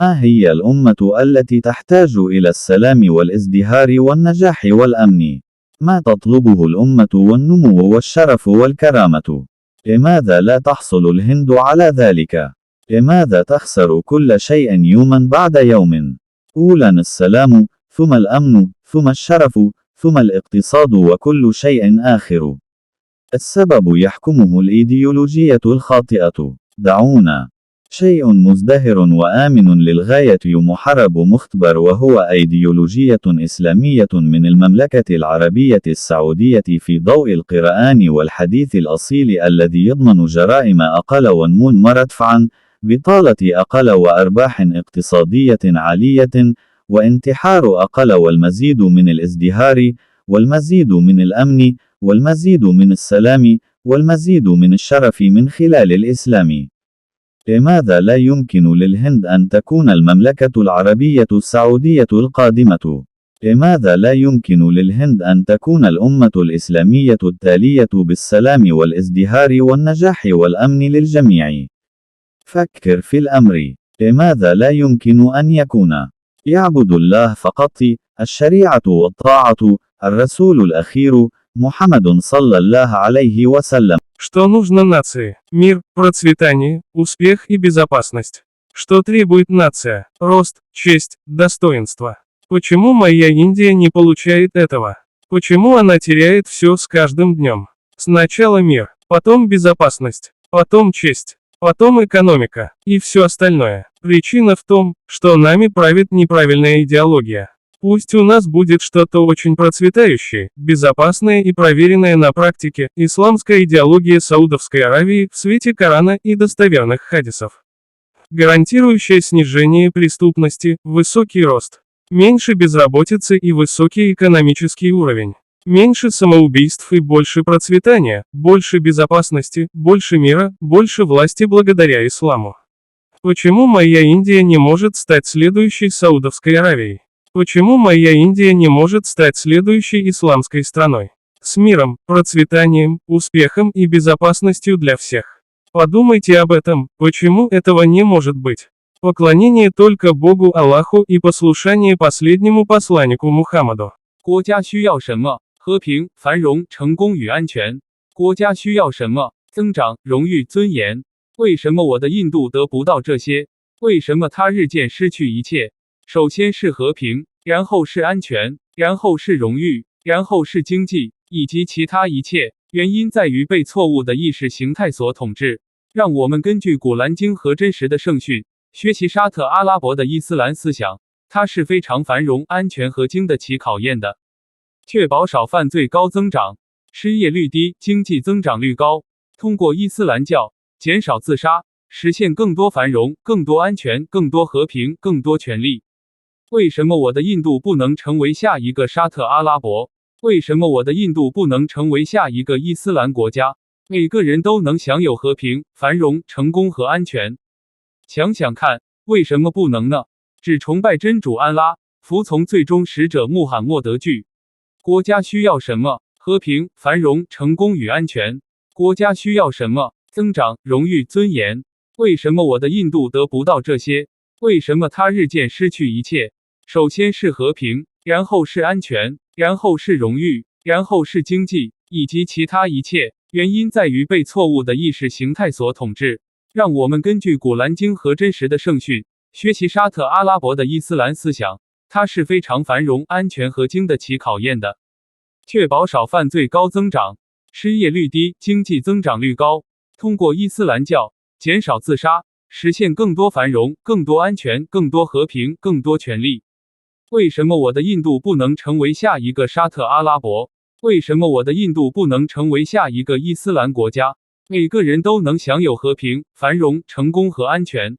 ما هي الأمة التي تحتاج إلى السلام والازدهار والنجاح والأمن؟ ما تطلبه الأمة والنمو والشرف والكرامة؟ لماذا لا تحصل الهند على ذلك؟ لماذا تخسر كل شيء يوما بعد يوم؟ أولاً السلام، ثم الأمن، ثم الشرف، ثم الاقتصاد وكل شيء آخر. السبب يحكمه الإيديولوجية الخاطئة. دعونا. شيء مزدهر وآمن للغاية محارب مختبر، وهو أيديولوجية إسلامية من المملكة العربية السعودية في ضوء القرآن والحديث الأصيل الذي يضمن جرائم أقل ونمو مرتفعا، بطالة أقل وأرباح اقتصادية عالية، وانتحار أقل، والمزيد من الازدهار، والمزيد من الأمن، والمزيد من السلام، والمزيد من الشرف من خلال الإسلام. لماذا لا يمكن للهند أن تكون المملكة العربية السعودية القادمة؟ لماذا لا يمكن للهند أن تكون الأمة الإسلامية التالية بالسلام والازدهار والنجاح والأمن للجميع؟ فكر في الأمر. لماذا لا يمكن أن يكون يعبد الله فقط، الشريعة والطاعة، الرسول الأخير محمد صلى الله عليه وسلم. Что нужно нации? Мир, процветание, успех и безопасность. Что требует нация? Рост, честь, достоинство. Почему моя Индия не получает этого? Почему она теряет все с каждым днем? Сначала мир, потом безопасность, потом честь, потом экономика, и все остальное. Причина в том, что нами правит неправильная идеология. Пусть у нас будет что-то очень процветающее, безопасное и проверенное на практике, исламская идеология Саудовской Аравии в свете Корана и достоверных хадисов, гарантирующая снижение преступности, высокий рост, меньше безработицы и высокий экономический уровень, меньше самоубийств и больше процветания, больше безопасности, больше мира, больше власти благодаря исламу. Почему моя Индия не может стать следующей Саудовской Аравией? Почему моя Индия не может стать следующей исламской страной? С миром, процветанием, успехом и безопасностью для всех. Подумайте об этом, почему этого не может быть? Поклонение только Богу Аллаху и послушание последнему посланнику Мухаммаду. 国家需要什么？和平、繁荣、成功与安全。国家需要什么？增长、荣誉、尊严。为什么我的印度得不到这些？为什么它日渐失去一切？首先是和平，然后是安全，然后是荣誉，然后是经济，以及其他一切。原因在于被错误的意识形态所统治。让我们根据古兰经和真实的圣训，学习沙特阿拉伯的伊斯兰思想，它是非常繁荣、安全和经得起考验的，确保少犯罪、高增长，失业率低，经济增长率高。通过伊斯兰教，减少自杀，实现更多繁荣、更多安全、更多和平、更多权利。为什么我的印度不能成为下一个沙特阿拉伯？为什么我的印度不能成为下一个伊斯兰国家？每个人都能享有和平、繁荣、成功和安全。想想看，为什么不能呢？只崇拜真主安拉，服从最终使者穆罕默德句。国家需要什么？和平、繁荣、成功与安全。国家需要什么？增长、荣誉、尊严。为什么我的印度得不到这些？为什么它日渐失去一切？首先是和平，然后是安全，然后是荣誉，然后是经济，以及其他一切。原因在于被错误的意识形态所统治。让我们根据古兰经和真实的圣训，学习沙特阿拉伯的伊斯兰思想，它是非常繁荣、安全和经得起考验的，确保少犯罪、高增长，失业率低，经济增长率高。通过伊斯兰教，减少自杀，实现更多繁荣、更多安全、更多和平、更多权利。为什么我的印度不能成为下一个沙特阿拉伯？为什么我的印度不能成为下一个伊斯兰国家？每个人都能享有和平、繁荣、成功和安全。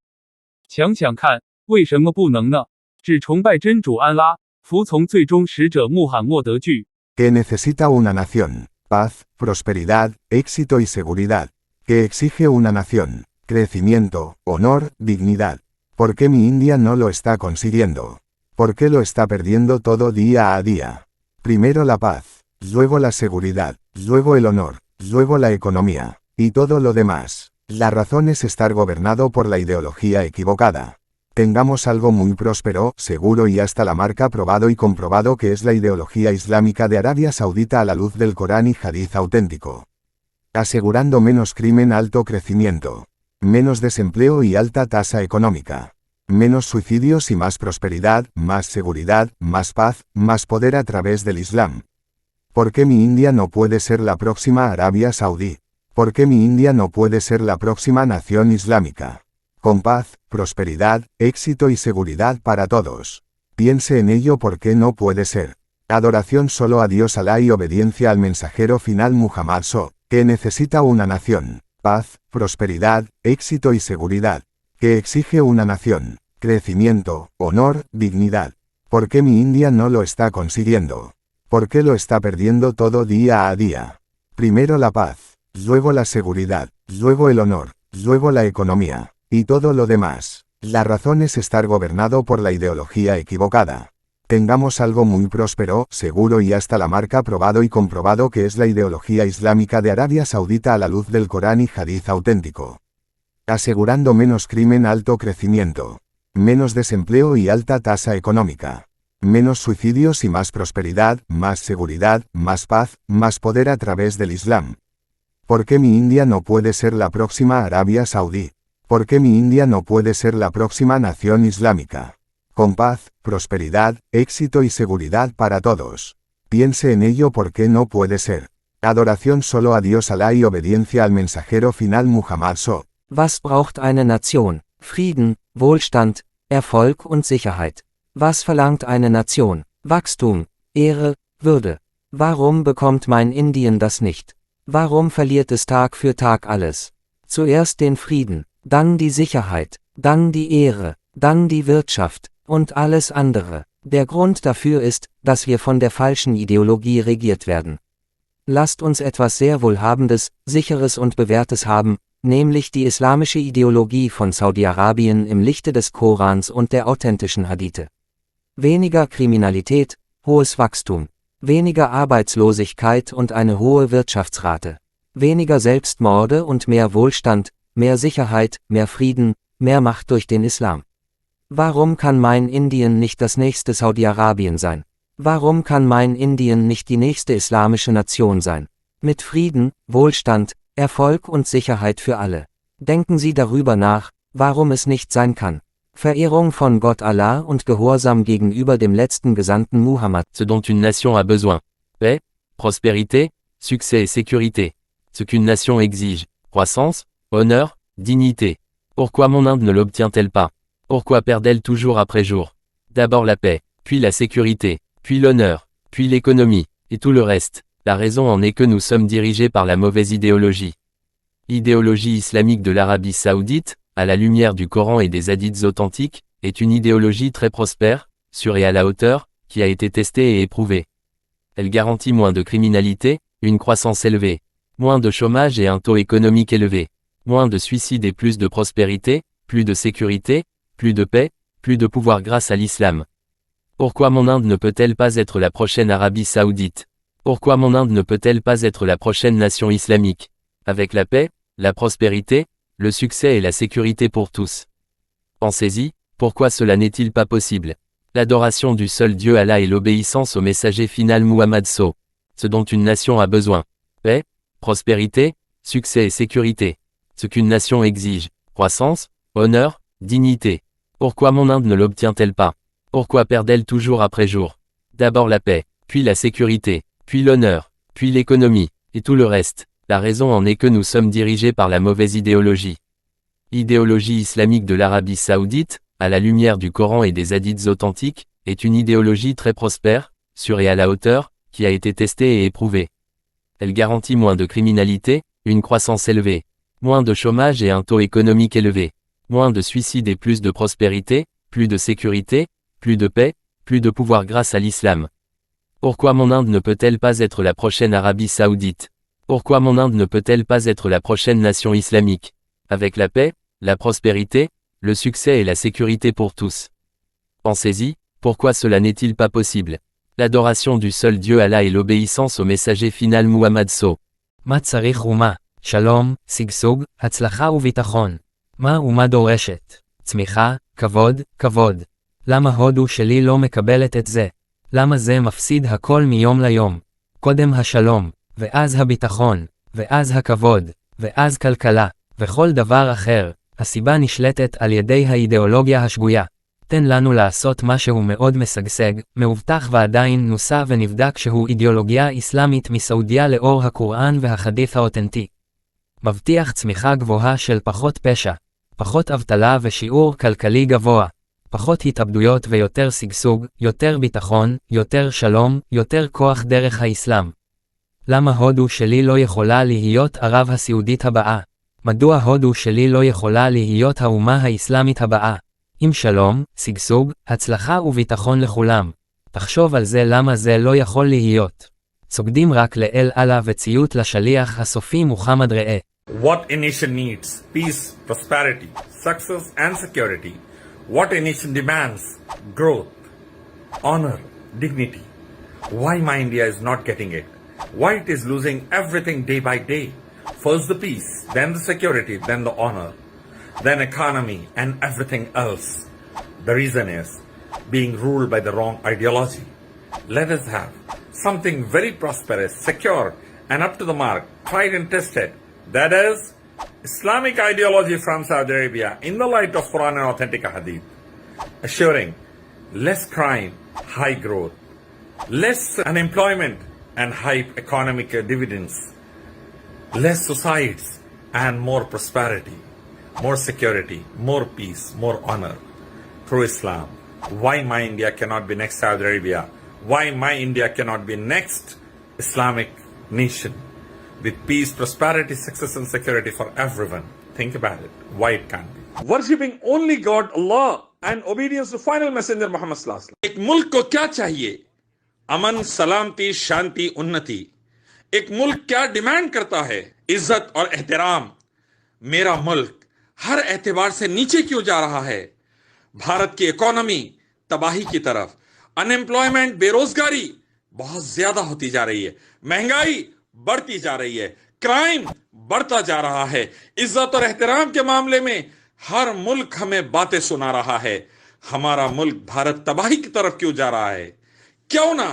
想想看，为什么不能呢？只崇拜真主安拉，服从最终使者穆罕默德句。Que necesita una nación, paz, prosperidad, éxito y seguridad. Que exige una nación, crecimiento, honor, dignidad. ¿Por qué mi India no lo está consiguiendo? ¿Por qué lo está perdiendo todo día a día? Primero la paz, luego la seguridad, luego el honor, luego la economía, y todo lo demás. La razón es estar gobernado por la ideología equivocada. Tengamos algo muy próspero, seguro y hasta la marca probado y comprobado que es la ideología islámica de Arabia Saudita a la luz del Corán y Hadith auténtico. Asegurando menos crimen, alto crecimiento. Menos desempleo y alta tasa económica. Menos suicidios y más prosperidad, más seguridad, más paz, más poder a través del Islam. ¿Por qué mi India no puede ser la próxima Arabia Saudí? ¿Por qué mi India no puede ser la próxima nación islámica? Con paz, prosperidad, éxito y seguridad para todos. Piense en ello. ¿Por qué no puede ser? Adoración solo a Dios Alá y obediencia al mensajero final Muhammad SAW, que necesita una nación. Paz, prosperidad, éxito y seguridad. Que exige una nación. Crecimiento, honor, dignidad. ¿Por qué mi India no lo está consiguiendo? ¿Por qué lo está perdiendo todo día a día? Primero la paz, luego la seguridad, luego el honor, luego la economía, y todo lo demás. La razón es estar gobernado por la ideología equivocada. Tengamos algo muy próspero, seguro y hasta la marca probado y comprobado que es la ideología islámica de Arabia Saudita a la luz del Corán y Hadith auténtico. Asegurando menos crimen, alto crecimiento. Menos desempleo y alta tasa económica. Menos suicidios y más prosperidad, más seguridad, más paz, más poder a través del Islam. ¿Por qué mi India no puede ser la próxima Arabia Saudí? ¿Por qué mi India no puede ser la próxima nación islámica? Con paz, prosperidad, éxito y seguridad para todos. Piense en ello. ¿Por qué no puede ser? Adoración solo a Dios Alá y obediencia al mensajero final Muhammad SAW. Was braucht eine Nation? Frieden, Wohlstand, Erfolg und Sicherheit. Was verlangt eine Nation? Wachstum, Ehre, Würde. Warum bekommt mein Indien das nicht? Warum verliert es Tag für Tag alles? Zuerst den Frieden, dann die Sicherheit, dann die Ehre, dann die Wirtschaft, und alles andere. Der Grund dafür ist, dass wir von der falschen Ideologie regiert werden. Lasst uns etwas sehr Wohlhabendes, Sicheres und Bewährtes haben, nämlich die islamische Ideologie von Saudi-Arabien im Lichte des Korans und der authentischen Hadithe. Weniger Kriminalität, hohes Wachstum, weniger Arbeitslosigkeit und eine hohe Wirtschaftsrate, weniger Selbstmorde und mehr Wohlstand, mehr Sicherheit, mehr Frieden, mehr Macht durch den Islam. Warum kann mein Indien nicht das nächste Saudi-Arabien sein? Warum kann mein Indien nicht die nächste islamische Nation sein? Mit Frieden, Wohlstand, Erfolg und Sicherheit für alle. Denken Sie darüber nach, warum es nicht sein kann. Verehrung von Gott Allah und Gehorsam gegenüber dem letzten Gesandten Muhammad. Ce dont une nation a besoin. Paix, prospérité, succès et sécurité. Ce qu'une nation exige. Croissance, honneur, dignité. Pourquoi mon Inde ne l'obtient-elle pas? Pourquoi perd-elle toujours après jour? D'abord la paix, puis la sécurité, puis l'honneur, puis l'économie, et tout le reste. La raison en est que nous sommes dirigés par la mauvaise idéologie. L'idéologie islamique de l'Arabie Saoudite, à la lumière du Coran et des hadiths authentiques, est une idéologie très prospère, sûre et à la hauteur, qui a été testée et éprouvée. Elle garantit moins de criminalité, une croissance élevée, moins de chômage et un taux économique élevé, moins de suicides et plus de prospérité, plus de sécurité, plus de paix, plus de pouvoir grâce à l'islam. Pourquoi mon Inde ne peut-elle pas être la prochaine Arabie Saoudite? Pourquoi mon Inde ne peut-elle pas être la prochaine nation islamique? Avec la paix, la prospérité, le succès et la sécurité pour tous. Pensez-y, pourquoi cela n'est-il pas possible? L'adoration du seul Dieu Allah et l'obéissance au messager final Muhammad SAW. Ce dont une nation a besoin. Paix, prospérité, succès et sécurité. Ce qu'une nation exige. Croissance, honneur, dignité. Pourquoi mon Inde ne l'obtient-elle pas? Pourquoi perd-elle toujours après jour? D'abord la paix, puis la sécurité, puis l'honneur, puis l'économie, et tout le reste. La raison en est que nous sommes dirigés par la mauvaise idéologie. L'idéologie islamique de l'Arabie Saoudite, à la lumière du Coran et des hadiths authentiques, est une idéologie très prospère, sûre et à la hauteur, qui a été testée et éprouvée. Elle garantit moins de criminalité, une croissance élevée, moins de chômage et un taux économique élevé, moins de suicides et plus de prospérité, plus de sécurité, plus de paix, plus de pouvoir grâce à l'islam. Pourquoi mon Inde ne peut-elle pas être la prochaine Arabie Saoudite? Pourquoi mon Inde ne peut-elle pas être la prochaine nation islamique? Avec la paix, la prospérité, le succès et la sécurité pour tous. Pensez-y, pourquoi cela n'est-il pas possible? L'adoration du seul Dieu Allah et l'obéissance au messager final Muhammad SAW. מה צריך אומה? שלום, שגשוג, הצלחה וביטחון. מה אומה דורשת? צמיחה, כבוד, כבוד. למה הודו שלי לא מקבלת את זה? למה זה מפסיד הכל מיום ליום? קודם השלום, ואז הביטחון, ואז הכבוד, ואז כלכלה, וכל דבר אחר. הסיבה נשלטת על ידי האידיאולוגיה השגויה. תן לנו לעשות משהו מאוד משגשג, מאובטח ועדיין נוסע ונבדק שהוא אידיאולוגיה אסלאמית מסעודיה לאור הקוראן והחדית' האותנטי. מבטיח צמיחה גבוהה של פחות פשע, פחות אבטלה ושיעור כלכלי גבוה, פחות התאבדויות ויותר שגשוג, יותר ביטחון, יותר שלום, יותר כוח דרך האסלאם. למה הודו שלי לא יכולה להיות ערב הסעודית הבאה? מדוע הודו שלי לא יכולה להיות האומה האסלאמית הבאה? עם שלום, שגשוג, הצלחה וביטחון לכולם. תחשוב על זה למה זה לא יכול להיות. סוגדים רק לאל אללה וציות לשליח הסופי מוחמד ראה. What a nation needs: peace, prosperity, success and security. What a nation demands: growth, honor, dignity. Why my India is not getting it? Why it is losing everything day by day? First the peace, then the security, then the honor, then economy and everything else. The reason is being ruled by the wrong ideology. Let us have something very prosperous, secure and up to the mark, tried and tested. That is Islamic ideology from Saudi Arabia in the light of Quran and authentic hadith, assuring less crime, high growth, less unemployment and high economic dividends, less suicides and more prosperity, more security, more peace, more honor through Islam. Why my India cannot be next Saudi Arabia? Why my India cannot be next Islamic nation with peace, prosperity, success and security for everyone? Think about it. Why it can't be? Worshipping only God Allah and obedience to final messenger Muhammad sallallahu alaihi wasallam. एक मुल्क को क्या चाहिए? अमन, सलामती, शांति, उन्नति. एक मुल्क क्या डिमांड करता है? इज्जत और एहतराम. मेरा मुल्क हर एतबार से नीचे क्यों जा रहा है? भारत की इकोनॉमी तबाही की तरफ, अनएम्प्लॉयमेंट, बेरोजगारी बहुत ज्यादा होती जा रही है, महंगाई बढ़ती जा रही है, क्राइम बढ़ता जा रहा है. इज्जत और एहतराम के मामले में हर मुल्क हमें बातें सुना रहा है. हमारा मुल्क भारत तबाही की तरफ क्यों जा रहा है? क्यों ना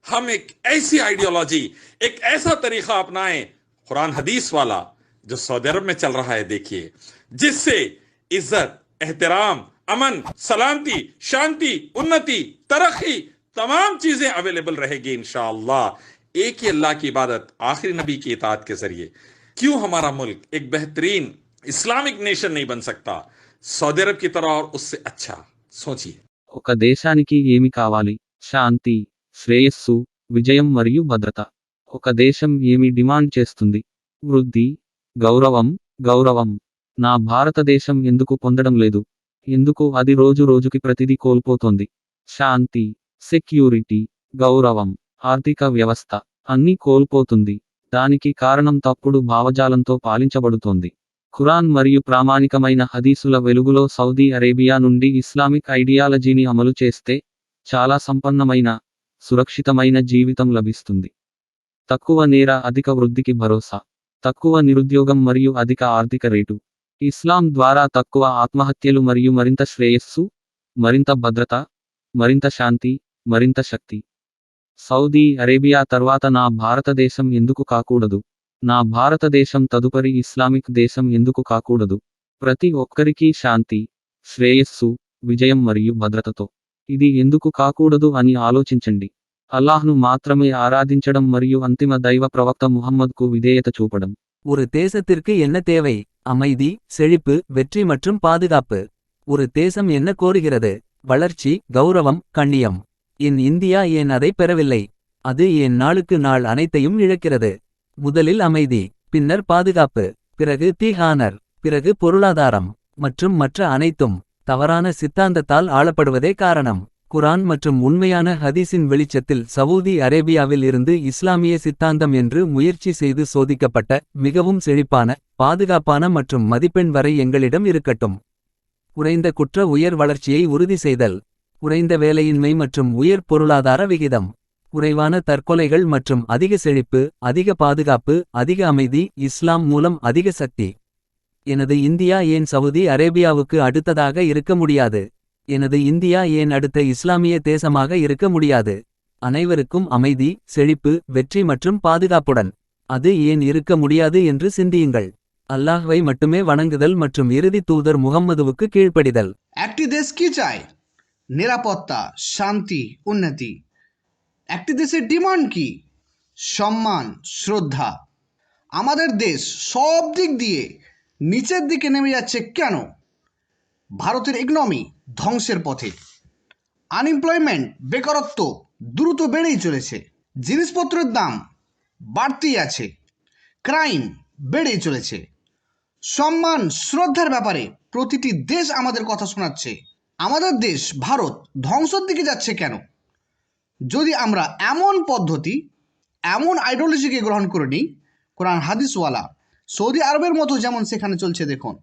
हम एक ऐसी आइडियोलॉजी, एक ऐसा तरीका अपनाएं, कुरान हदीस वाला, जो सऊदी अरब में चल रहा है, देखिए, जिससे इज्जत, एहतराम, अमन, सलामती, शांति, उन्नति, तरक्की, तमाम चीजें अवेलेबल रहेगी इंशाअल्लाह. एक ही अल्लाह की इबादत, आखिरी नबी की इताअत के जरिए. क्यों हमारा मुल्क एक बेहतरीन इस्लामिक नेशन नहीं बन सकता, सऊदी अरब की तरह और उससे अच्छा? सोचिए. ఒక దేశానికి ఏమి కావాలి? శాంతి, శ్రేయస్సు, విజయం మరియు భద్రత. ఒక దేశం ఏమి డిమాండ్ చేస్తుంది? వృద్ధి, గౌరవం, గౌరవం. నా భారతదేశం ఎందుకు పొందడం లేదు? ఎందుకు అది రోజు రోజుకి ప్రతిదీ కోల్పోతోంది? శాంతి, సెక్యూరిటీ, గౌరవం, ఆర్థిక వ్యవస్థ అన్నీ కోల్పోతుంది. దానికి కారణం తప్పుడు భావజాలంతో పాలించబడుతోంది. ఖురాన్ మరియు ప్రామాణికమైన హదీసుల వెలుగులో సౌదీ అరేబియా నుండి ఇస్లామిక్ ఐడియాలజీని అమలు చేస్తే చాలా సంపన్నమైన, సురక్షితమైన జీవితం లభిస్తుంది. తక్కువ నేర, అధిక వృద్ధికి భరోసా, తక్కువ నిరుద్యోగం మరియు అధిక ఆర్థిక రేటు. ఇస్లాం ద్వారా తక్కువ ఆత్మహత్యలు మరియు మరింత శ్రేయస్సు, మరింత భద్రత, మరింత శాంతి, మరింత శక్తి. సౌదీ అరేబియా తర్వాత నా భారతదేశం ఎందుకు కాకూడదు? నా భారతదేశం తదుపరి ఇస్లామిక్ దేశం ఎందుకు కాకూడదు? ప్రతి ఒక్కరికీ శాంతి, శ్రేయస్సు, విజయం మరియు భద్రతతో. ఇది ఎందుకు కాకూడదు అని ఆలోచించండి. అల్లాహ్ను మాత్రమే ఆరాధించడం మరియు అంతిమ దైవ ప్రవక్త ముహమ్మద్కు విధేయత చూపడం. ஒரு தேசத்திற்கு என்ன தேவை? அமைதி, செழிப்பு, வெற்றி மற்றும் பாதுகாப்பு. ஒரு தேசம் என்ன கோருகிறது? வளர்ச்சி, கௌரவம், கண்ணியம். என் இந்தியா ஏன் அதை பெறவில்லை? அது ஏன் நாளுக்கு நாள் அனைத்தையும் இழக்கிறது? முதலில் அமைதி, பின்னர் பாதுகாப்பு, பிறகு தீஹானர், பிறகு பொருளாதாரம், மற்றும் மற்ற அனைத்தும் தவறான சித்தாந்தத்தால் ஆளப்படுவதே காரணம். குரான் மற்றும் உண்மையான ஹதீஸின் வெளிச்சத்தில் சவூதி அரேபியாவில் இருந்து இஸ்லாமிய சித்தாந்தம் என்று முயற்சி செய்து சோதிக்கப்பட்ட, மிகவும் செழிப்பான, பாதுகாப்பான மற்றும் மதிப்பெண் வரை எங்களிடம் இருக்கட்டும். குறைந்த குற்ற உயர் வளர்ச்சியை உறுதி செய்தல், குறைந்த வேலையின்மை மற்றும் உயர் பொருளாதார விகிதம், குறைவான தற்கொலைகள் மற்றும் அதிக செழிப்பு, அதிக பாதுகாப்பு, அதிக அமைதி, இஸ்லாம் மூலம் அதிக சக்தி. எனது இந்தியா ஏன் சவுதி அரேபியாவுக்கு அடுத்ததாக இருக்க முடியாது? எனது இந்தியா ஏன் அடுத்த இஸ்லாமிய தேசமாக இருக்க முடியாது? அனைவருக்கும் அமைதி, செழிப்பு, வெற்றி மற்றும் பாதுகாப்புடன் அது ஏன் இருக்க முடியாது என்று சிந்தியுங்கள். அல்லாஹ்வை மட்டுமே வணங்குதல் மற்றும் இறுதி தூதர் முகம்மதுவுக்கு கீழ்ப்படிதல். একটি দেশ কি চায়? নিরাপত্তা, শান্তি, উন্নতি। একটি দেশের ডিমান্ড কি? সম্মান, শ্রদ্ধা। আমাদের দেশ সব দিক দিয়ে নিচের দিকে নেমে যাচ্ছে কেন? ভারতের ইকোনমি ধ্বংসের পথে। আনএমপ্লয়মেন্ট, বেকারত্ব দ্রুত বেড়েই চলেছে। জিনিসপত্রের দাম বাড়তেই আছে। ক্রাইম বেড়েই চলেছে। সম্মান, শ্রদ্ধার ব্যাপারে প্রতিটি দেশ আমাদের কথা শোনাচ্ছে। আমাদের দেশ ভারত ধ্বংসের দিকে যাচ্ছে কেন? যদি আমরা এমন পদ্ধতি, এমন আইডিওলজিকে গ্রহণ করে নিই, কোরআন হাদিসওয়ালা সৌদি আরবের মতো যেমন সেখানে চলছে দেখুন,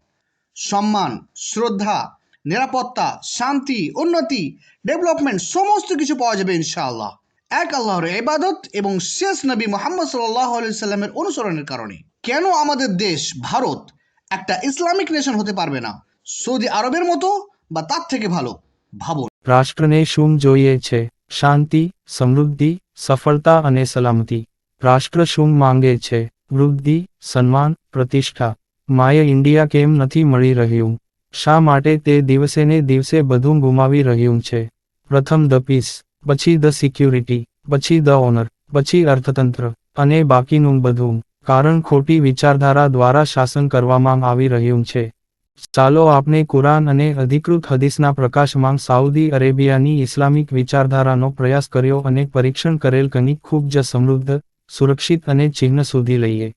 সম্মান, শ্রদ্ধা, নিরাপত্তা, শান্তি, উন্নতি, ডেভেলপমেন্ট সমস্ত কিছু পাওয়া যাবে ইনশাআল্লাহ এক আল্লাহর ইবাদত এবং শেষ নবী মুহাম্মদ সাল্লাল্লাহু আলাইহি সাল্লামের অনুসরণের কারণে। কেন আমাদের দেশ ভারত একটা ইসলামিক নেশন হতে পারবে না? সৌদি আরবের মতো বা তার থেকে ভালো ভাবুন। રાષ્ટ્રને શું જોઈએ છે? શાંતિ, સમૃદ્ધિ, સફળતા અને સલામતી. રાષ્ટ્ર શું માંગે છે? વૃદ્ધિ, સન્માન, પ્રતિષ્ઠા. માય ઇન્ડિયા કેમ નથી મળી રહ્યું? શા માટે તે દિવસેને દિવસે બધું ગુમાવી રહ્યું છે? પ્રથમ ધ પીસ, પછી ધ સિક્યુરિટી, પછી ધ ઓનર, પછી અર્થતંત્ર અને બાકીનું બધું. કારણ ખોટી વિચારધારા દ્વારા શાસન કરવામાં આવી રહ્યું છે. ચાલો આપણે કુરાન અને અધિકૃત હદીસના પ્રકાશમાં સાઉદી અરેબિયાની ઇસ્લામિક વિચારધારાનો પ્રયાસ કર્યો અને પરીક્ષણ કરેલ કનિક ખૂબ જ સમૃદ્ધ, સુરક્ષિત અને ચિહ્ન શોધી લઈએ.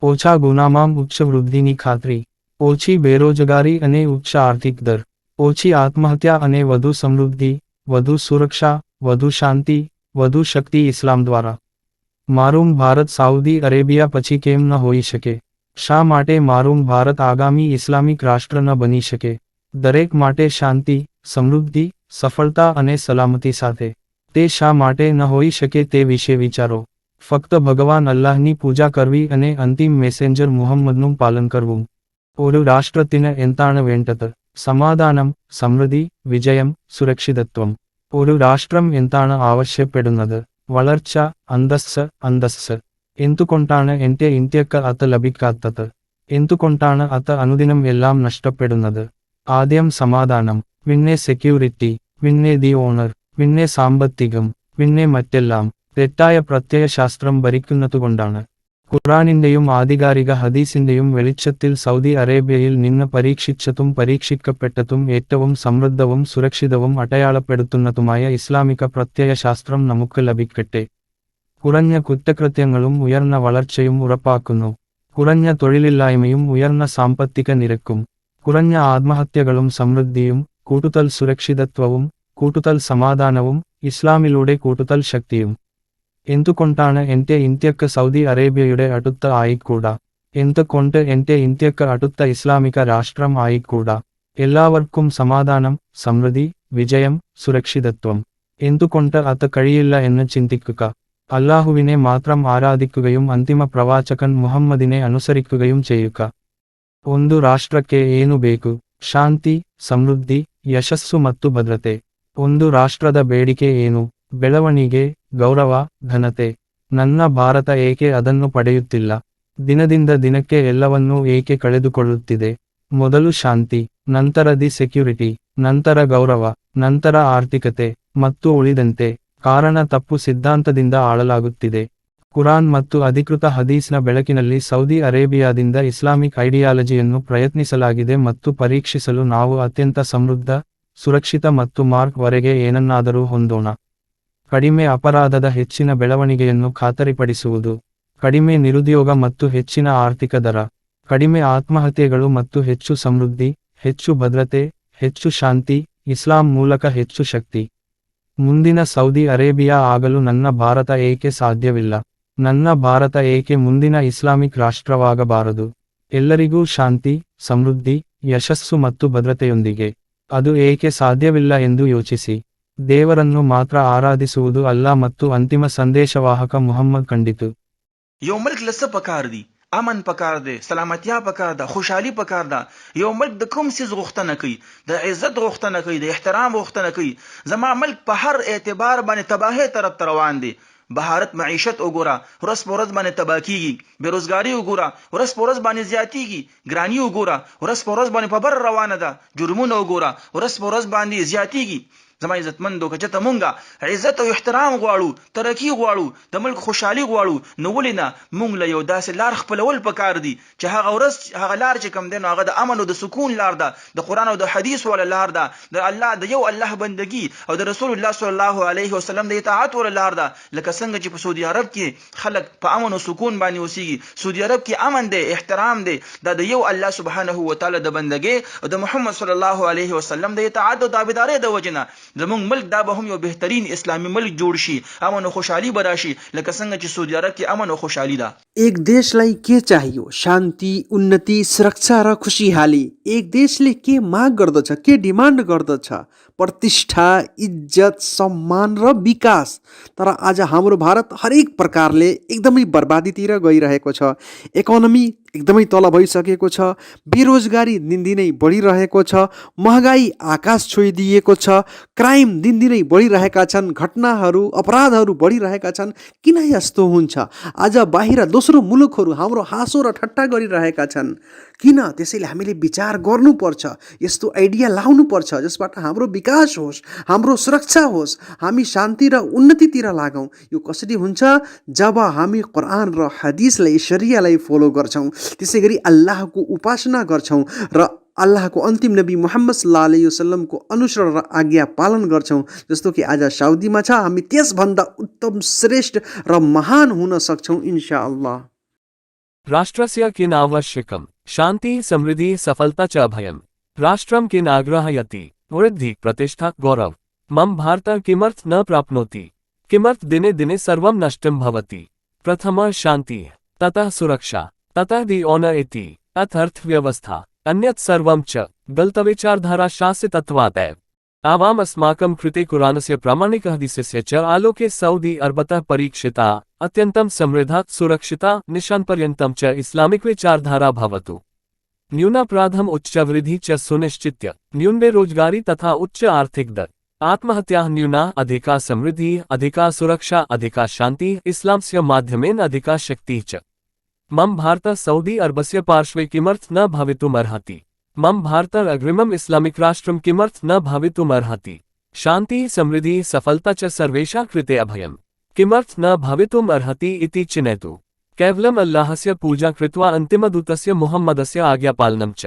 ઓછા ગુનામાં ઉચ્ચ વૃદ્ધિની ખાતરી, ઓછી બેરોજગારી અને ઉચ્ચ આર્થિક દર, ઓછી આત્મહત્યા અને વધુ સમૃદ્ધિ, વધુ સુરક્ષા, વધુ શાંતિ, વધુ શક્તિ ઇસ્લામ દ્વારા. મારું ભારત સાઉદી અરેબિયા પછી કેમ ન હોઈ શકે? શા માટે મારું ભારત આગામી ઇસ્લામિક રાષ્ટ્ર ન બની શકે? દરેક માટે શાંતિ, સમૃદ્ધિ, સફળતા અને સલામતી સાથે. તે શા માટે ન હોઈ શકે તે વિશે વિચારો. ફક્ત ભગવાન અલ્લાહની પૂજા કરવી અને અંતિમ મેસેન્જર મુહમ્મદનું પાલન કરવું. ഒരു രാഷ്ട്രത്തിന് എന്താണ് വേണ്ടത്? സമാധാനം, സമൃദ്ധി, വിജയം, സുരക്ഷിതത്വം. ഒരു രാഷ്ട്രം എന്താണ് ആവശ്യപ്പെടുന്നത്? വളർച്ച, അന്തസ്സ്. എന്തുകൊണ്ടാണ് എന്റെ ഇന്ത്യക്ക് അത് ലഭിക്കാത്തത്? എന്തുകൊണ്ടാണ് അത് അനുദിനം എല്ലാം നഷ്ടപ്പെടുന്നത്? ആദ്യം സമാധാനം, പിന്നെ സെക്യൂരിറ്റി, പിന്നെ ദി ഓണർ, പിന്നെ സാമ്പത്തികം, പിന്നെ മറ്റെല്ലാം. തെറ്റായ പ്രത്യയശാസ്ത്രം ഭരിക്കുന്നതുകൊണ്ടാണ്. ഖുർആനിന്റെയും ആധികാരിക ഹദീസിന്റെയും വെളിച്ചത്തിൽ സൗദി അറേബ്യയിൽ നിന്ന് പരീക്ഷിച്ചതും പരീക്ഷിക്കപ്പെട്ടതും ഏറ്റവും സമൃദ്ധവും സുരക്ഷിതവും അടയാളപ്പെടുത്തുന്നതുമായ ഇസ്ലാമിക പ്രത്യയശാസ്ത്രം നമുക്ക് ലഭിക്കട്ടെ. കുറഞ്ഞ കുറ്റകൃത്യങ്ങളും ഉയർന്ന വളർച്ചയും ഉറപ്പാക്കുന്നു. കുറഞ്ഞ തൊഴിലില്ലായ്മയും ഉയർന്ന സാമ്പത്തിക നിരക്കും. കുറഞ്ഞ ആത്മഹത്യകളും സമൃദ്ധിയും, കൂടുതൽ സുരക്ഷിതത്വവും, കൂടുതൽ സമാധാനവും, ഇസ്ലാമിലൂടെ കൂടുതൽ ശക്തിയും. എന്തുകൊണ്ടാണ് എന്റെ ഇന്ത്യക്ക് സൗദി അറേബ്യയുടെ അടുത്ത ആയിക്കൂടാ? എന്തുകൊണ്ട് എന്റെ ഇന്ത്യക്ക് അടുത്ത ഇസ്ലാമിക രാഷ്ട്രം ആയിക്കൂടാ? എല്ലാവർക്കും സമാധാനം, സമൃദ്ധി, വിജയം, സുരക്ഷിതത്വം. എന്തുകൊണ്ട് അത് കഴിയില്ല എന്ന് ചിന്തിക്കുക. അല്ലാഹുവിനെ മാത്രം ആരാധിക്കുകയും അന്തിമ പ്രവാചകൻ മുഹമ്മദിനെ അനുസരിക്കുകയും ചെയ്യുക. ಒಂದು ರಾಷ್ಟ್ರಕ್ಕೆ ಏನು ಬೇಕು? ಶಾಂತಿ, ಸಮೃದ್ಧಿ, ಯಶಸ್ಸು ಮತ್ತು ಭದ್ರತೆ. ಒಂದು ರಾಷ್ಟ್ರದ ಬೇಡಿಕೆ ಏನು? ಬೆಳವಣಿಗೆ, ಗೌರವ, ಘನತೆ. ನನ್ನ ಭಾರತ ಏಕೆ ಅದನ್ನು ಪಡೆಯುತ್ತಿಲ್ಲ? ದಿನದಿಂದ ದಿನಕ್ಕೆ ಎಲ್ಲವನ್ನೂ ಏಕೆ ಕಳೆದುಕೊಳ್ಳುತ್ತಿದೆ? ಮೊದಲು ಶಾಂತಿ, ನಂತರ ದಿ ಸೆಕ್ಯೂರಿಟಿ, ನಂತರ ಗೌರವ, ನಂತರ ಆರ್ಥಿಕತೆ, ಮತ್ತು ಉಳಿದಂತೆ. ಕಾರಣ ತಪ್ಪು ಸಿದ್ಧಾಂತದಿಂದ ಆಳಲಾಗುತ್ತಿದೆ. ಕುರಾನ್ ಮತ್ತು ಅಧಿಕೃತ ಹದೀಸ್ನ ಬೆಳಕಿನಲ್ಲಿ ಸೌದಿ ಅರೇಬಿಯಾದಿಂದ ಇಸ್ಲಾಮಿಕ್ ಐಡಿಯಾಲಜಿಯನ್ನು ಪ್ರಯತ್ನಿಸಲಾಗಿದೆ ಮತ್ತು ಪರೀಕ್ಷಿಸಲು ನಾವು ಅತ್ಯಂತ ಸಮೃದ್ಧ, ಸುರಕ್ಷಿತ ಮತ್ತು ಮಾರ್ಕ್ ವರೆಗೆ ಏನನ್ನಾದರೂ ಹೊಂದೋಣ. ಕಡಿಮೆ ಅಪರಾಧದ ಹೆಚ್ಚಿನ ಬೆಳವಣಿಗೆಯನ್ನು ಖಾತರಿಪಡಿಸುವುದು. ಕಡಿಮೆ ನಿರುದ್ಯೋಗ ಮತ್ತು ಹೆಚ್ಚಿನ ಆರ್ಥಿಕ ದರ. ಕಡಿಮೆ ಆತ್ಮಹತ್ಯೆಗಳು ಮತ್ತು ಹೆಚ್ಚು ಸಮೃದ್ಧಿ, ಹೆಚ್ಚು ಭದ್ರತೆ, ಹೆಚ್ಚು ಶಾಂತಿ, ಇಸ್ಲಾಂ ಮೂಲಕ ಹೆಚ್ಚು ಶಕ್ತಿ. ಮುಂದಿನ ಸೌದಿ ಅರೇಬಿಯಾ ಆಗಲು ನನ್ನ ಭಾರತ ಏಕೆ ಸಾಧ್ಯವಿಲ್ಲ? ನನ್ನ ಭಾರತ ಏಕೆ ಮುಂದಿನ ಇಸ್ಲಾಮಿಕ್ ರಾಷ್ಟ್ರವಾಗಬಾರದು? ಎಲ್ಲರಿಗೂ ಶಾಂತಿ, ಸಮೃದ್ಧಿ, ಯಶಸ್ಸು ಮತ್ತು ಭದ್ರತೆಯೊಂದಿಗೆ. ಅದು ಏಕೆ ಸಾಧ್ಯವಿಲ್ಲ ಎಂದು ಯೋಚಿಸಿ. ದೇವರನ್ನು ಮಾತ್ರ ಆರಾಧಿಸುವುದು ಅಲ್ಲ ಮತ್ತು ಅಂತಿಮ ಸಂದೇಶವಾಹಕ ಮುಹಮ್ಮದ್ ಕಂಡಿತು. يوم ملك لسه پکار دي امن پکار دی، سلامتیا پکار ده، خوشحالي پکار ده. یو ملک د کوم سیز غوښتنه کوي؟ د عزت غوښتنه کوي، د احترام غوښتنه کوي. زما ملک په هر اعتبار باندې تباهی طرف ته روان دی. بهارت معیشت وګوره ورځ په ورځ باندې تباه کیږي، بیروزګاری وګوره ورځ په ورځ باندې زیاتیږي، ګرانی وګوره ورځ په ورځ باندې په بر روانه ده، جرمونه وګوره ورځ په ورځ باندې زیاتیږي. زما عزتمندو که چېرته مونږه عزت او احترام غواړو، ترقي غواړو، د ملک خوشحالي غواړو، نو ولې نه مونږ له یو داسې لار خپلول پکار دي چې هغه ورځ هغه لار چې کوم دی نو هغه د امن او د سکون لار ده، د قرآن او د حدیث والا لار ده، د الله د یو الله بندگی او د رسول الله صلی الله علیه وسلم د اطاعت والا لار ده. لکه څنګه چې په سعودي عرب کې خلک په امن او سکون باندې اوسېږي. سعودي عرب کې امن دی، احترام دی، دا د یو الله سبحانه و تعالی د بندګۍ او د محمد صلی الله علیه وسلم د اطاعت او تابعدارۍ د وجنه زمونږ ملک دا به هم یو بهترین اسلامی ملک جوړ شي، امن او خوشحالي به راشي لکه څنګه چې سعودي عرب کې امن او خوشحالي ده. एक देशलाई के चाहियो? शान्ति, उन्नति, सुरक्षा र खुसीहाली. एक देशले के माग गर्दछ, के डिमान्ड गर्दछ? प्रतिष्ठा, इज्जत, सम्मान र विकास. तर आज हाम्रो भारत हरेक प्रकारले एकदमै बर्बादीतिर गइरहेको छ. इकोनोमी एकदमै तल भइसकेको छ, बेरोजगारी दिनदिनै बढिरहेको छ, महँगाई आकाश छोइदिएको छ, क्राइम दिनदिनै बढिरहेका छन्, घटनाहरू अपराधहरू बढिरहेका छन्. किन यस्तो हुन्छ? आज बाहिर दोस्रो मुलुकहरू हाम्रो हाँसो र ठट्टा गरिरहेका छन्. किन? त्यसैले हामीले विचार गर्नुपर्छ, यस्तो आइडिया लाउनुपर्छ जसबाट हाम्रो विकास होस्, हाम्रो सुरक्षा होस्, हामी शान्ति र उन्नतितिर लागौँ. यो कसरी हुन्छ? जब हामी कुरान र हदिसलाई, शरियालाई फलो गर्छौँ, त्यसै गरी अल्लाहको उपासना गर्छौँ र अल्लाहको अन्तिम नबी मुहम्मद सल्लल्लाहु अलैहि वसल्लमको अनुसरण र आज्ञा पालन गर्छौँ. जस्तो कि आज साउदीमा छ, हामी त्यसभन्दा उत्तम, श्रेष्ठ र महान हुन सक्छौँ इन्शाअल्लाह. राष्ट्रस्य किनावश्यकम् शान्ति समृद्धि सफलता च अभयम्. राष्ट्रं किनाग्रहयति वृद्धि प्रतिष्ठा गौरव. मम भारत किमर्थ न प्राप्नोति? किमर्थ दिने दिने सर्वं नष्टं भवति. प्रथमः शान्ति, ततः सुरक्षा, ततः दि ऑनर इति, अथ अर्थव्यवस्था, अन्यत् सर्वं च गलतविचारधारा शासितत्वादेव. आवाम अस्माकं कृते कुरानस्य प्रामाणिक हदीसस्य च आलोके सऊदी अरबतः परीक्षिता अत्यन्तं समृद्धा सुरक्षिता निशानपर्यन्तं च इस्लामिक विचारधारा भवतु. न्यूनापराधम् उच्चवृद्धि च सुनिश्चित्य न्यून बेरोजगारी तथा उच्च आर्थिक दर, आत्महत्याः न्यूना, अधिका समृद्धि, अधिका सुरक्षा, अधिका शान्ति, इस्लामस्य माध्यमेन अधिका शक्तिः च. मम भारत सऊदी अरबस्य पार्श्वे किमर्थ न भवितुमर्हति? मम भारत अग्रिमम् इस्लामिक राष्ट्रं किमर्थ न भवितुमर्हति? शान्तिः समृद्धिः सफलता च सर्वेषां कृते अभयम् किमर्थ न भवितुम् अर्हति इति चिन्तयतु. केवलम् अल्लाहस्य पूजा कृत्वा अन्तिमदूतस्य मुहम्मदस्य आज्ञापालनं च